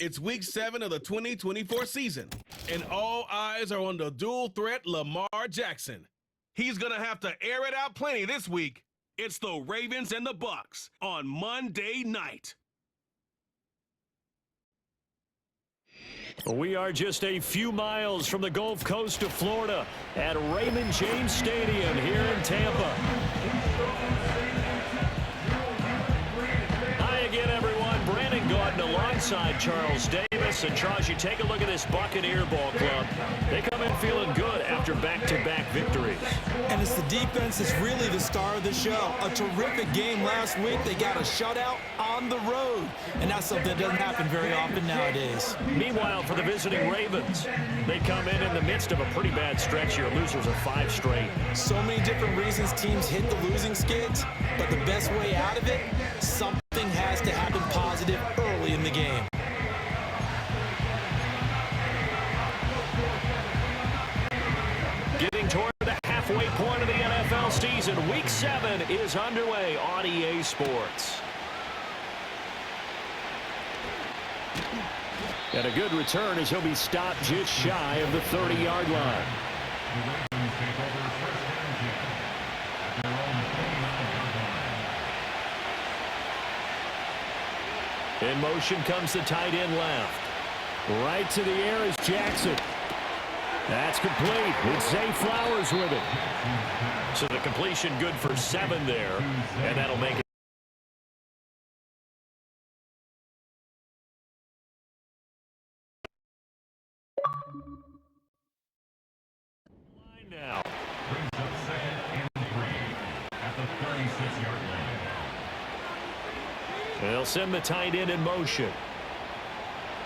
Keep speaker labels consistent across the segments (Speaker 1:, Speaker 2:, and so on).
Speaker 1: It's week 7 of the 2024 season, and all eyes are on the dual threat Lamar Jackson. He's going to have to air it out plenty this week. It's the Ravens and the Bucs on Monday night.
Speaker 2: We are just a few miles from the Gulf Coast of Florida at Raymond James Stadium here in Tampa. Hi again, everyone. Brandon Gordon alongside Charles Davis. And Charles, you take a look at this Buccaneer ball club. They come in feeling good after back-to-back victories.
Speaker 3: And it's the defense that's really the star of the show. A terrific game last week. They got a shutout on the road. And that's something that doesn't happen very often nowadays.
Speaker 2: Meanwhile, for the visiting Ravens, they come in the midst of a pretty bad stretch here. Losers of 5 straight.
Speaker 3: So many different reasons teams hit the losing skids, but the best way out of it, something has to happen positive early in the game.
Speaker 2: Getting toward the halfway point of the NFL season, Week 7 is underway on EA Sports. And a good return as he'll be stopped just shy of the 30-yard line. In motion comes the tight end left. Right to the air is Jackson. That's complete. It's Zay Flowers with it. So the completion good for 7 there, and that'll make it. Now.
Speaker 4: Brings up 2nd and 3 at the 36-yard line.
Speaker 2: They'll send the tight end in motion.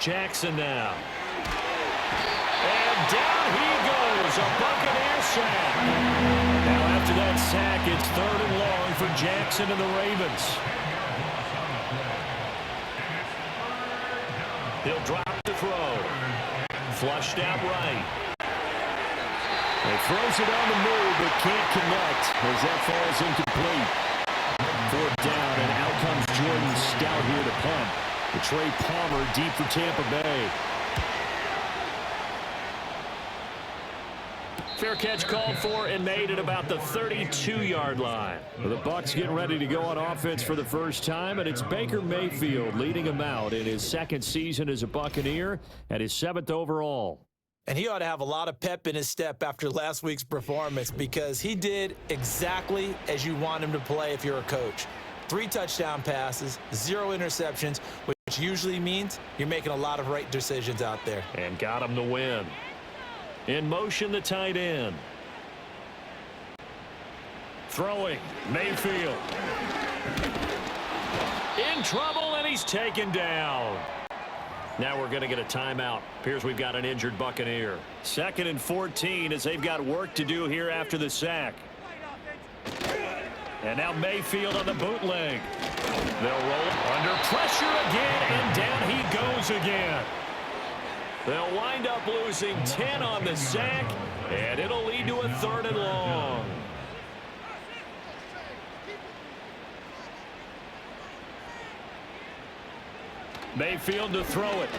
Speaker 2: Jackson now. And down he goes. A Buccaneer sack. Now after that sack, it's 3rd and long for Jackson and the Ravens. He'll drop the throw. Flushed out right. He throws it on the move, but can't connect as that falls incomplete. 4th down, and out comes Jordan Stout here to punt. The Trey Palmer deep for Tampa Bay. Fair catch called for and made at about the 32-yard line. The Bucs getting ready to go on offense for the first time, and it's Baker Mayfield leading him out in his 2nd season as a Buccaneer and his 7th overall.
Speaker 3: And he ought to have a lot of pep in his step after last week's performance because he did exactly as you want him to play if you're a coach. 3 touchdown passes, 0 interceptions, which usually means you're making a lot of right decisions out there.
Speaker 2: And got him to win. In motion, the tight end. Throwing, Mayfield. In trouble, and he's taken down. Now we're going to get a timeout. Appears we've got an injured Buccaneer. 2nd and 14 as they've got work to do here after the sack. And now Mayfield on the bootleg. They'll roll under pressure again, and down he goes again. They'll wind up losing 10 on the sack, and it'll lead to a 3rd and long. Mayfield to throw it.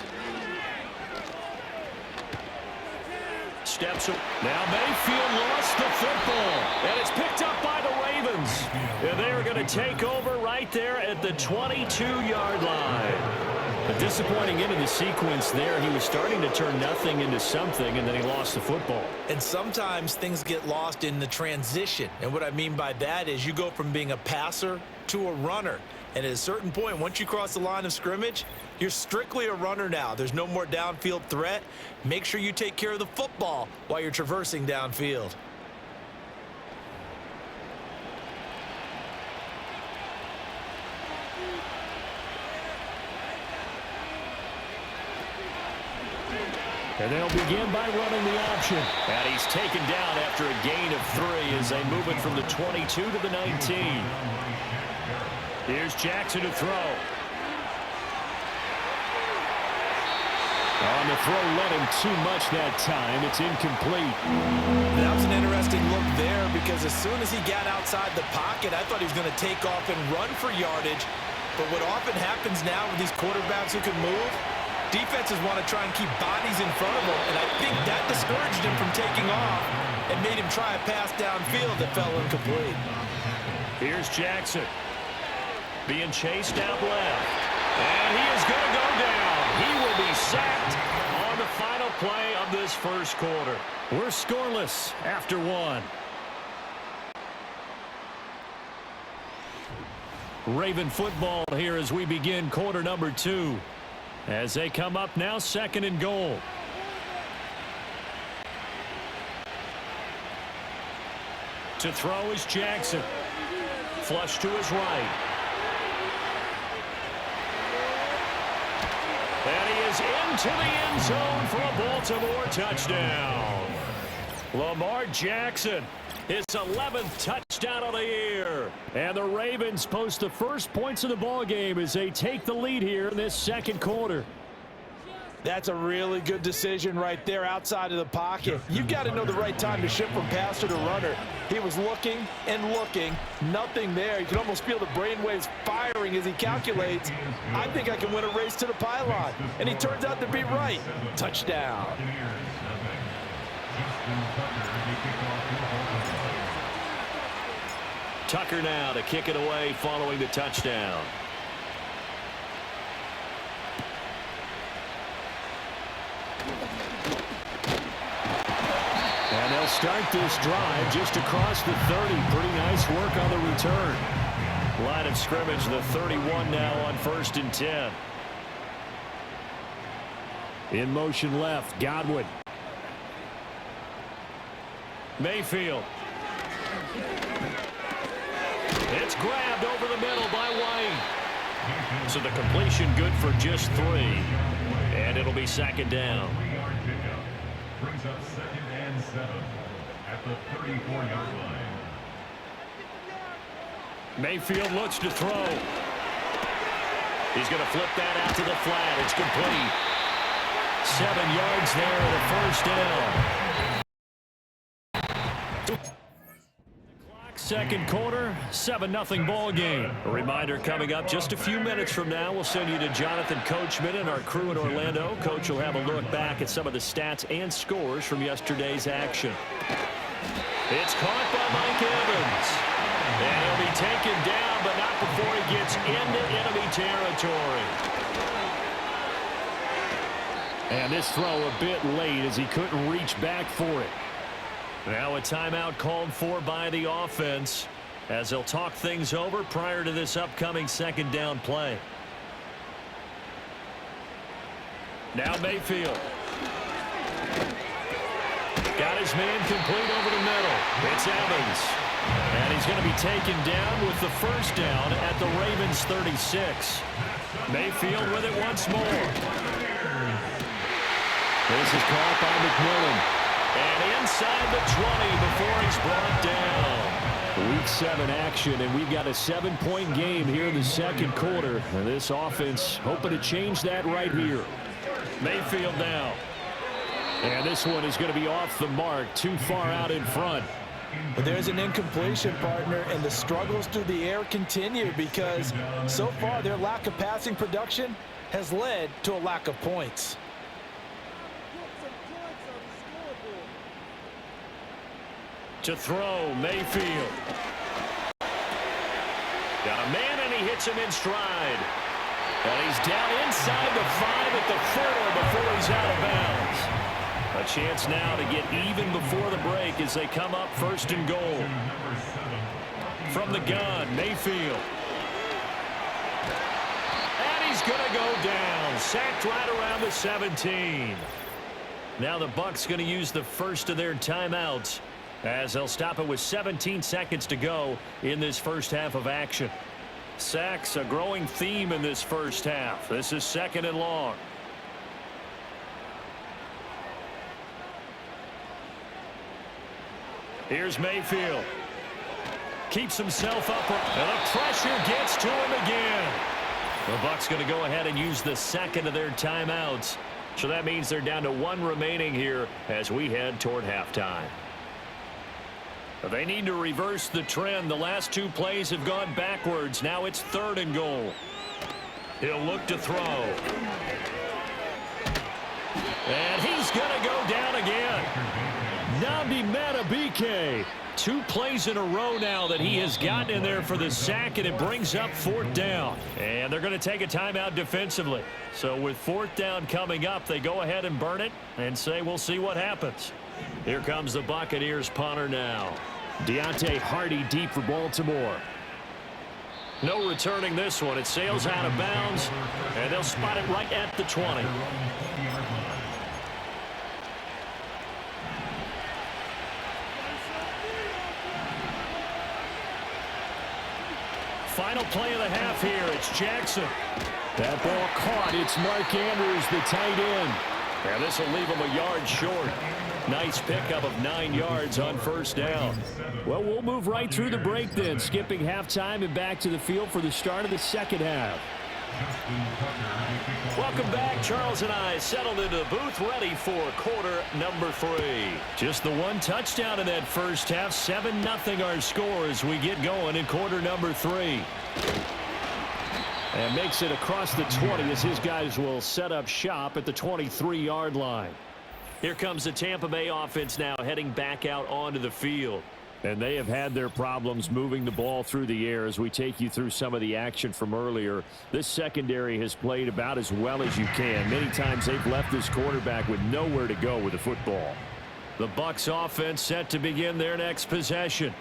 Speaker 2: Steps up. Now Mayfield lost the football, and it's picked up by the Ravens. And they are going to take over right there at the 22-yard line. A disappointing end of the sequence there. He was starting to turn nothing into something, and then he lost the football.
Speaker 3: And sometimes things get lost in the transition. And what I mean by that is you go from being a passer to a runner. And at a certain point, once you cross the line of scrimmage, you're strictly a runner now. There's no more downfield threat. Make sure you take care of the football while you're traversing downfield.
Speaker 2: And they'll begin by running the option. And he's taken down after a gain of 3 as they move it from the 22 to the 19. Here's Jackson to throw. On the throw, let him too much that time. It's incomplete.
Speaker 3: That was an interesting look there because as soon as he got outside the pocket, I thought he was going to take off and run for yardage. But what often happens now with these quarterbacks who can move, Defenses want to try and keep bodies in front of him, and I think that discouraged him from taking off and made him try a pass downfield that fell incomplete.
Speaker 2: Here's Jackson being chased out left, and he is going to go down. He will be sacked on the final play of this first quarter. We're scoreless after one. Raven football here as we begin quarter number 2. As they come up now, 2nd and goal. To throw is Jackson. Flush to his right. And he is into the end zone for a Baltimore touchdown. Lamar Jackson, his 11th touchdown of the year. And the Ravens post the first points of the ballgame as they take the lead here in this second quarter.
Speaker 3: That's a really good decision right there outside of the pocket. You've got to know the right time to shift from passer to runner. He was looking and looking. Nothing there. You can almost feel the brainwaves firing as he calculates, I think I can win a race to the pylon. And he turns out to be right. Touchdown.
Speaker 2: Tucker now to kick it away following the touchdown. And they'll start this drive just across the 30. Pretty nice work on the return. Line of scrimmage, the 31 now on 1st and 10. In motion left, Godwin. Mayfield. It's grabbed over the middle by White. So the completion good for just 3. And it'll be 2nd down.
Speaker 4: Brings up 2nd and 7 at the 34-yard line.
Speaker 2: Mayfield looks to throw. He's going to flip that out to the flat. It's complete. 7 yards there and a first down. Second quarter, 7-0 ball game. A reminder coming up just a few minutes from now. We'll send you to Jonathan Coachman and our crew in Orlando. Coach will have a look back at some of the stats and scores from yesterday's action. It's caught by Mike Evans. And he'll be taken down, but not before he gets into enemy territory. And this throw a bit late as he couldn't reach back for it. Now a timeout called for by the offense as they'll talk things over prior to this upcoming 2nd down play. Now Mayfield. Got his man complete over the middle. It's Evans. And he's going to be taken down with the first down at the Ravens 36. Mayfield with it once more. This is caught by McMillan. And inside the 20 before he's brought down. Week 7 action, and we've got a 7-point game here in the second quarter. And this offense hoping to change that right here. Mayfield now. And this one is going to be off the mark, too far out in front.
Speaker 3: But there's an incompletion, partner, and the struggles through the air continue because so far their lack of passing production has led to a lack of points.
Speaker 2: To throw, Mayfield. Got a man, and he hits him in stride. And he's down inside the 5 at the 4 before he's out of bounds. A chance now to get even before the break as they come up 1st and goal. From the gun, Mayfield. And he's going to go down. Sacked right around the 17. Now the Bucs going to use the first of their timeouts as they'll stop it with 17 seconds to go in this first half of action. Sacks, a growing theme in this first half. This is 2nd and long. Here's Mayfield. Keeps himself up, and the pressure gets to him again. The Bucs going to go ahead and use the 2nd of their timeouts. So that means they're down to 1 remaining here as we head toward halftime. They need to reverse the trend. The last 2 plays have gone backwards. Now it's 3rd and goal. He'll look to throw. And he's going to go down again. Nnamdi Madubuike. 2 plays in a row now that he has gotten in there for the sack, and it brings up 4th down. And they're going to take a timeout defensively. So with 4th down coming up, they go ahead and burn it and say we'll see what happens. Here comes the Buccaneers punter now. Deontay Hardy deep for Baltimore. No returning this one. It sails out of bounds, and they'll spot it right at the 20. Final play of the half here. It's Jackson. That ball caught. It's Mark Andrews, the tight end. And this will leave him a yard short. Nice pickup of 9 yards on 1st down. Well, we'll move right through the break then, skipping halftime and back to the field for the start of the 2nd half. Welcome back. Charles and I settled into the booth ready for quarter number 3. Just the 1 touchdown in that first half. 7-0 our score as we get going in quarter number 3. And makes it across the 20 as his guys will set up shop at the 23-yard line. Here comes the Tampa Bay offense now heading back out onto the field. And they have had their problems moving the ball through the air as we take you through some of the action from earlier. This secondary has played about as well as you can. Many times they've left this quarterback with nowhere to go with the football. The Bucs offense set to begin their next possession.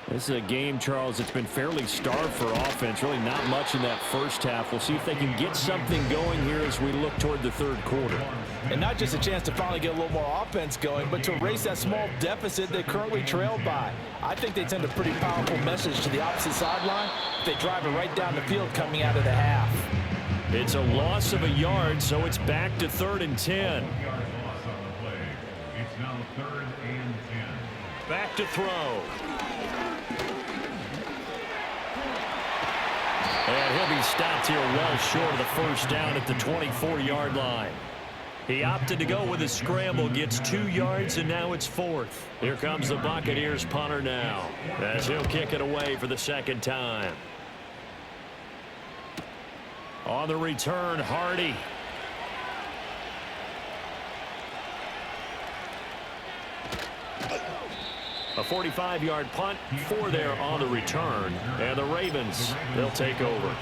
Speaker 2: This is a game, Charles, that's been fairly starved for offense. Really not much in that first half. We'll see if they can get something going here as we look toward the 3rd quarter.
Speaker 3: And not just a chance to finally get a little more offense going, but to erase that small deficit they currently trailed by. I think they send a pretty powerful message to the opposite sideline if they drive it right down the field coming out of the half.
Speaker 2: It's a loss of a yard, so it's back to 3rd and 10.
Speaker 4: It's now 3rd and 10.
Speaker 2: Back to throw. And he'll be stopped here well short of the 1st down at the 24-yard line. He opted to go with a scramble, gets 2 yards, and now it's 4th. Here comes the Buccaneers punter now as he'll kick it away for the 2nd time. On the return, Hardy. A 45-yard punt, 4 there on the return. And the Ravens, they'll take over.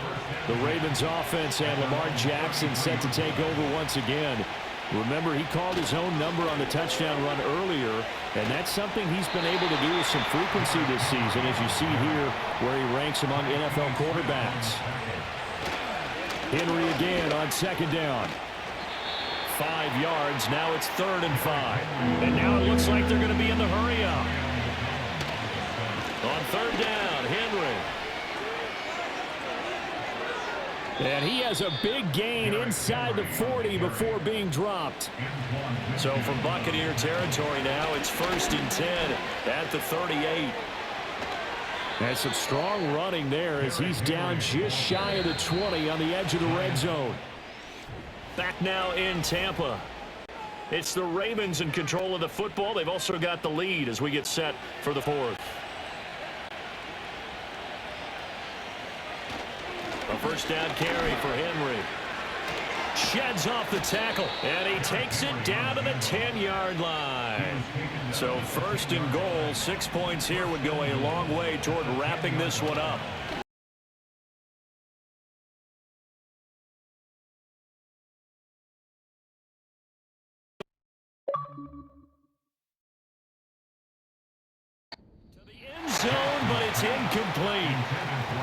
Speaker 2: The Ravens offense and Lamar Jackson set to take over once again. Remember, he called his own number on the touchdown run earlier, and that's something he's been able to do with some frequency this season, as you see here where he ranks among NFL quarterbacks. Henry again on 2nd down. 5 yards. Now it's 3rd and 5. And now it looks like they're going to be in the hurry up. On 3rd down, Henry. And he has a big gain inside the 40 before being dropped. So from Buccaneer territory now, it's 1st and 10 at the 38. And some strong running there as he's down just shy of the 20 on the edge of the red zone. Back now in Tampa. It's the Ravens in control of the football. They've also got the lead as we get set for the 4th. A 1st down carry for Henry. Sheds off the tackle, and he takes it down to the 10-yard line. So 1st and goal, 6 points here would go a long way toward wrapping this one up. To the end zone, but it's incomplete.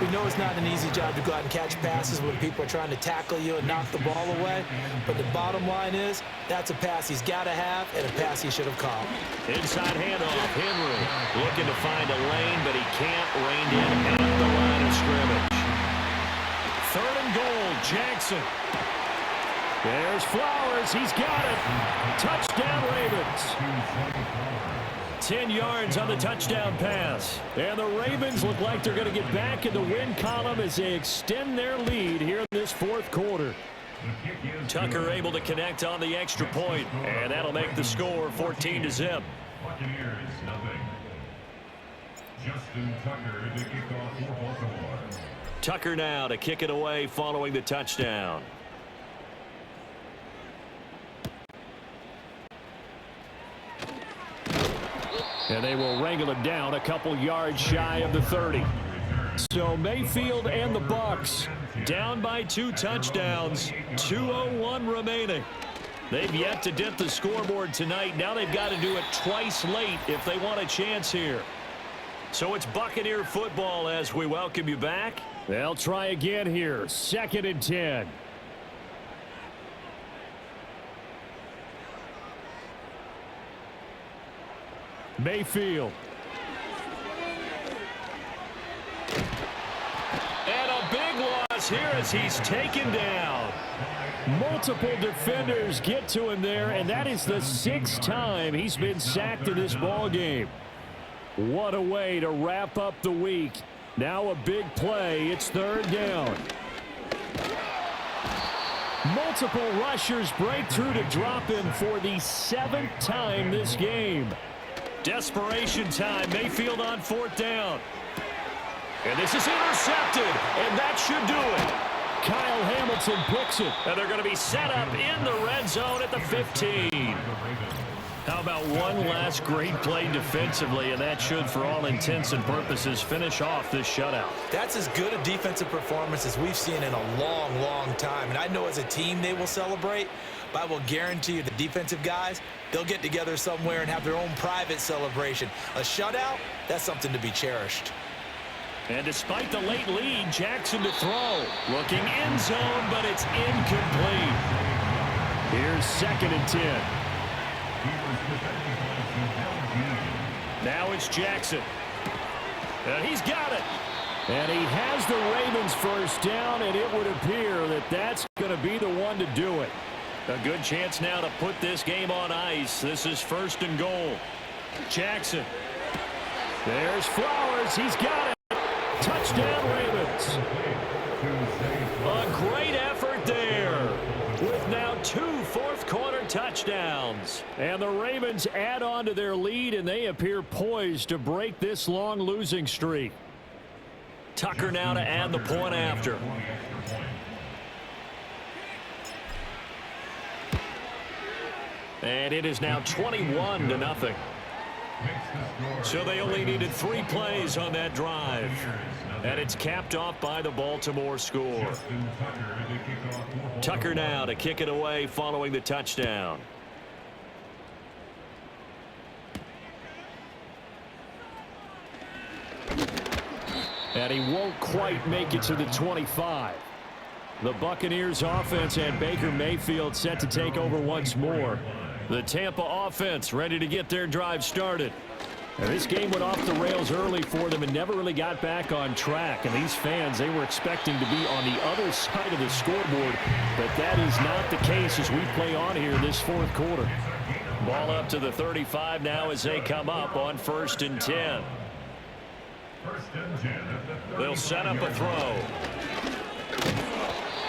Speaker 3: We know it's not an easy job to go out and catch passes when people are trying to tackle you and knock the ball away. But the bottom line is, that's a pass he's got to have and a pass he should have caught.
Speaker 2: Inside handoff, Henry looking to find a lane, but he can't. Reined in at the line of scrimmage. 3rd and goal, Jackson. There's Flowers. He's got it. Touchdown, Ravens. 10 yards on the touchdown pass. And the Ravens look like they're going to get back in the win column as they extend their lead here in this 4th quarter. Tucker able to connect on the extra point, and that'll make the score 14-0.
Speaker 4: Buccaneers, nothing. Justin Tucker to kick off for Baltimore.
Speaker 2: Tucker now to kick it away following the touchdown. And they will wrangle him down a couple yards shy of the 30. So Mayfield and the Bucs down by 2 touchdowns, 2:01 remaining. They've yet to dip the scoreboard tonight. Now they've got to do it twice late if they want a chance here. So it's Buccaneer football as we welcome you back. They'll try again here, 2nd and 10. Mayfield. And a big loss here as he's taken down. Multiple defenders get to him there, and that is the 6th time he's been sacked in this ball game. What a way to wrap up the week. Now a big play. It's 3rd down. Multiple rushers break through to drop him for the 7th time this game. Desperation time. Mayfield on 4th down. And this is intercepted, and that should do it. Kyle Hamilton picks it, and they're going to be set up in the red zone at the 15. How about one last great play defensively, and that should, for all intents and purposes, finish off this shutout.
Speaker 3: That's as good a defensive performance as we've seen in a long, long time. And I know as a team they will celebrate, but I will guarantee you the defensive guys, they'll get together somewhere and have their own private celebration. A shutout, that's something to be cherished.
Speaker 2: And despite the late lead, Jackson to throw. Looking end zone, but it's incomplete. Here's 2nd and 10. Now it's Jackson. And he's got it. And he has the Ravens 1st down, and it would appear that that's going to be the one to do it. A good chance now to put this game on ice. This is 1st and goal. Jackson. There's Flowers. He's got it. Touchdown, Ravens. A great effort there with now 2 fourth-quarter touchdowns. And the Ravens add on to their lead, and they appear poised to break this long losing streak. Tucker now to add the point after. And it is now 21-0. So they only needed 3 plays on that drive. And it's capped off by the Baltimore score. Tucker now to kick it away following the touchdown. And he won't quite make it to the 25. The Buccaneers offense and Baker Mayfield set to take over once more. The Tampa offense ready to get their drive started. And this game went off the rails early for them and never really got back on track. And these fans, they were expecting to be on the other side of the scoreboard, but that is not the case as we play on here this 4th quarter. Ball up to the 35 now as they come up on 1st and 10. They'll set up a throw.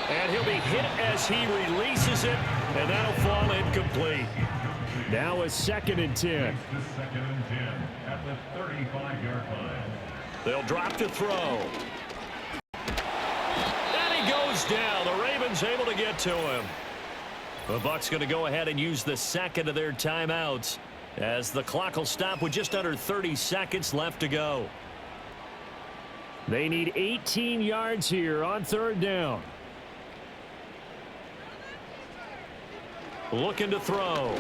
Speaker 2: And he'll be hit as he releases it, and that'll fall incomplete. Now a 2nd and 10.
Speaker 4: At the 35-yard line.
Speaker 2: They'll drop to throw. And he goes down. The Ravens able to get to him. The Bucs going to go ahead and use the 2nd of their timeouts as the clock will stop with just under 30 seconds left to go. They need 18 yards here on 3rd down. Looking to throw.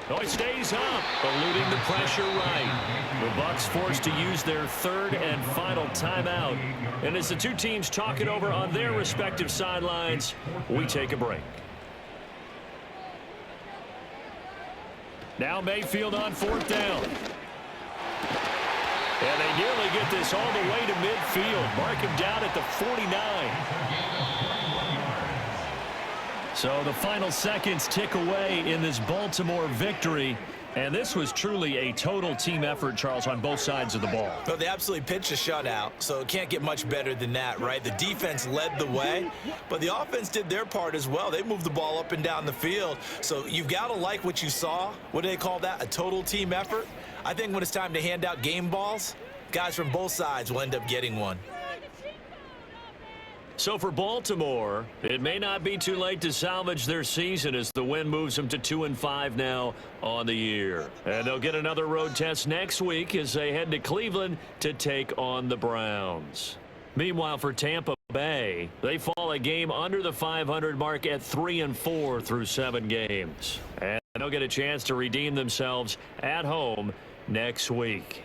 Speaker 2: Oh, he stays up, eluding the pressure right. The Bucs forced to use their 3rd and final timeout. And as the two teams talk it over on their respective sidelines, we take a break. Now Mayfield on 4th down. And they nearly get this all the way to midfield. Mark him down at the 49. So the final seconds tick away in this Baltimore victory. And this was truly a total team effort, Charles, on both sides of the ball.
Speaker 3: Well, they absolutely pitched a shutout, so it can't get much better than that, right? The defense led the way, but the offense did their part as well. They moved the ball up and down the field. So you've got to like what you saw. What do they call that? A total team effort? I think when it's time to hand out game balls, guys from both sides will end up getting one.
Speaker 2: So for Baltimore, it may not be too late to salvage their season as the win moves them to 2-5 now on the year. And they'll get another road test next week as they head to Cleveland to take on the Browns. Meanwhile, for Tampa Bay, they fall a game under the 500 mark at 3-4 through 7 games. And they'll get a chance to redeem themselves at home next week.